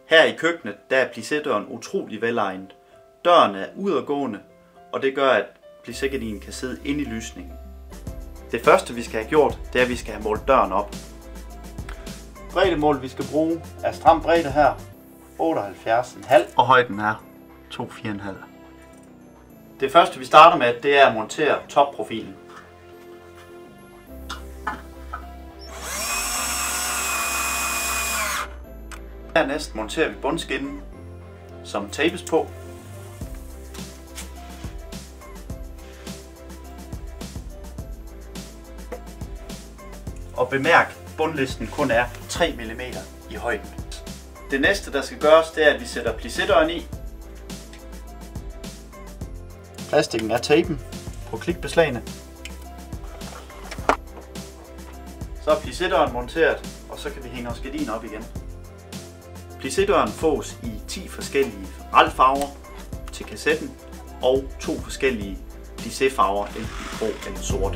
Her i køkkenet der er plissé-døren utrolig velegnet. Døren er udadgående, og det gør, at plissé-gardinen kan sidde inde i lysningen. Det første vi skal have gjort, det er, at vi skal have målt døren op. Breddemål vi skal bruge er stram bredde her, 78,5, og højden er 2,4,5. Det første vi starter med, det er at montere topprofilen. Dernæst monterer vi bundskinnen, som tapes på. Og bemærk, bundlisten kun er 3 mm i højden. Det næste der skal gøres, det er at vi sætter plissé-døren i. Plastikken er tapen på klikbeslagene. Så er plissé-døren monteret, og så kan vi hænge vores gardiner op igen. Plissé-døren fås i 10 forskellige ralfarver til kassetten og 2 forskellige plissé-farver, enten grå eller sort.